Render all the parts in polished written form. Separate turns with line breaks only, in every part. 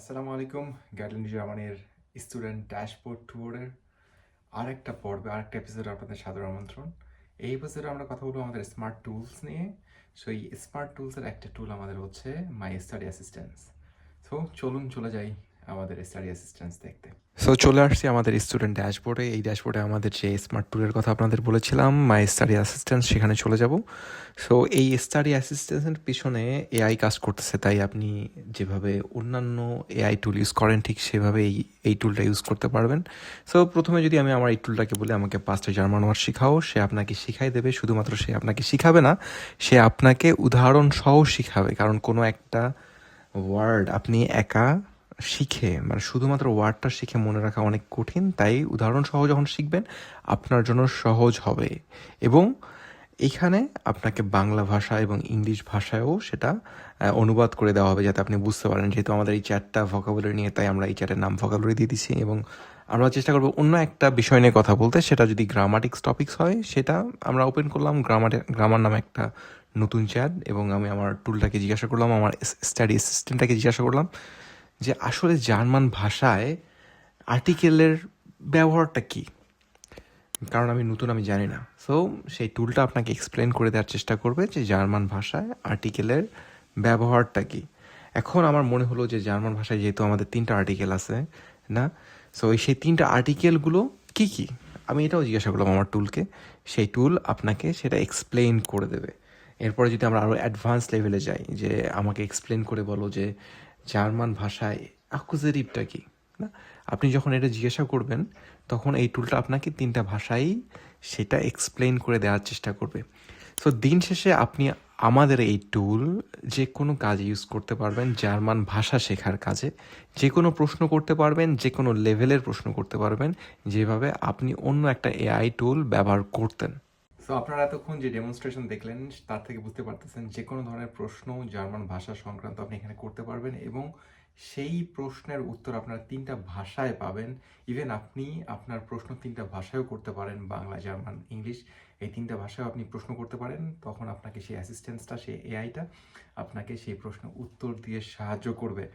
আসসালামু আলাইকুম। গাইডলাইন জার্মানির স্টুডেন্ট ড্যাশবোর্ড ট্যুরের আরেকটা পর্বে আরেকটা এপিসোডে আপনাদের সাদর আমন্ত্রণ। এই এপিসোডে আমরা কথা বলবো আমাদের স্মার্ট টুলস নিয়ে। সো এই স্মার্ট টুলসের একটা টুল আমাদের হচ্ছে মাই স্টাডি অ্যাসিস্ট্যান্স। সো চলুন চলে যাই আমাদের স্টাডি অ্যাসিস্ট্যান্স দেখতে। সো চলে আসছি আমাদের স্টুডেন্ট ড্যাশবোর্ডে। এই ড্যাশবোর্ডে আমাদের যে স্মার্ট টুলের কথা আপনাদের বলেছিলাম মাই স্টাডি অ্যাসিস্ট্যান্স, সেখানে চলে যাব। সো এই স্টাডি অ্যাসিস্ট্যান্সের পিছনে এআই কাজ করতেছে, তাই আপনি যেভাবে অন্যান্য এআই টুল ইউজ করেন ঠিক সেভাবে এই টুলটা ইউজ করতে পারবেন। সো প্রথমে যদি আমি আমার এই টুলটাকে বলি আমাকে 5টা জার্মান ওয়ার্ড শেখাও, সে আপনাকে শিখাই দেবে। শুধুমাত্র সে আপনাকে শিখাবে না, সে আপনাকে উদাহরণ সহ শিখাবে। কারণ কোনো একটা ওয়ার্ড আপনি একা শিখে মানে শুধুমাত্র ওয়ার্ডটা শিখে মনে রাখা অনেক কঠিন, তাই উদাহরণ সহ যখন শিখবেন আপনার জন্য সহজ হবে। এবং এইখানে আপনাকে বাংলা ভাষা এবং ইংলিশ ভাষায়ও সেটা অনুবাদ করে দেওয়া হবে, যাতে আপনি বুঝতে পারেন। যেহেতু আমাদের এই চ্যাটটা ভোকাবুলারি নিয়ে, তাই আমরা এই চ্যাটের নাম ভোকাবুলারি দিয়ে দিচ্ছি। এবং আমরা চেষ্টা করবো অন্য একটা বিষয় নিয়ে কথা বলতে, সেটা যদি গ্রামাটিক্স টপিক্স হয় সেটা আমরা ওপেন করলাম গ্রামার নামে একটা নতুন চ্যাট। এবং আমি আমার টুলটাকে জিজ্ঞাসা করলাম, আমার স্টাডি অ্যাসিস্ট্যান্টটাকে জিজ্ঞাসা করলাম যে আসলে জার্মান ভাষায় আর্টিকেলের ব্যবহারটা কী, কারণ আমি নতুন, আমি জানি না। সো সেই টুলটা আপনাকে এক্সপ্লেন করে দেওয়ার চেষ্টা করবে যে জার্মান ভাষায় আর্টিকেলের ব্যবহারটা কী। এখন আমার মনে হলো যে জার্মান ভাষায় যেহেতু আমাদের 3টা আর্টিকেল আছে না, সো সেই 3টা আর্টিকেলগুলো কী কী আমি এটাও জিজ্ঞাসা করলাম আমার টুলকে। সেই টুল আপনাকে সেটা এক্সপ্লেন করে দেবে। এরপরে যদি আমরা আরও অ্যাডভান্স লেভেলে যাই, যে আমাকে এক্সপ্লেন করে বলো যে জার্মান ভাষায় অ্যাকুজেটিভটা কী না, আপনি যখন এটা জিজ্ঞাসা করবেন তখন এই টুলটা আপনাকে 3টা ভাষায় সেটা এক্সপ্লেন করে দেওয়ার চেষ্টা করবে। সো দিন শেষে আপনি আমাদের এই টুল যে কোনো কাজে ইউজ করতে পারবেন। জার্মান ভাষা শেখার কাজে যে কোনো প্রশ্ন করতে পারবেন, যে কোনো লেভেলের প্রশ্ন করতে পারবেন, যেভাবে আপনি অন্য একটা এআই টুল ব্যবহার করতেন। সো আপনারা এতক্ষণ যে ডেমনস্ট্রেশন দেখলেন তার থেকে বুঝতে পারতেছেন যে কোনো ধরনের প্রশ্ন জার্মান ভাষা সংক্রান্ত আপনি এখানে করতে পারবেন, এবং সেই প্রশ্নের উত্তর আপনারা 3টা ভাষায় পাবেন। ইভেন আপনি আপনার প্রশ্ন 3টা ভাষায়ও করতে পারেন, বাংলা, জার্মান, ইংলিশ, এই 3টা ভাষায় আপনি প্রশ্ন করতে পারেন। তখন আপনাকে সেই অ্যাসিস্ট্যান্সটা, সেই এআইটা আপনাকে সেই প্রশ্ন উত্তর দিয়ে সাহায্য করবে।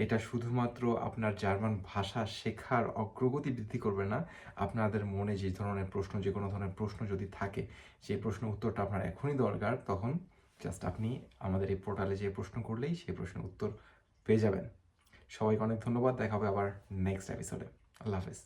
এটা শুধুমাত্র আপনার জার্মান ভাষা শেখার অগ্রগতি বৃদ্ধি করবে না, আপনাদের মনে যে ধরনের প্রশ্ন, যে কোনো ধরনের প্রশ্ন যদি থাকে, সেই প্রশ্ন উত্তরটা আপনার এখনই দরকার, তখন জাস্ট আপনি আমাদের এই পোর্টালে যে প্রশ্ন করলেই সেই প্রশ্নের উত্তর পেয়ে যাবেন। সবাইকে অনেক ধন্যবাদ। দেখা হবে আবার নেক্সট এপিসোডে। আল্লাহ হাফেজ।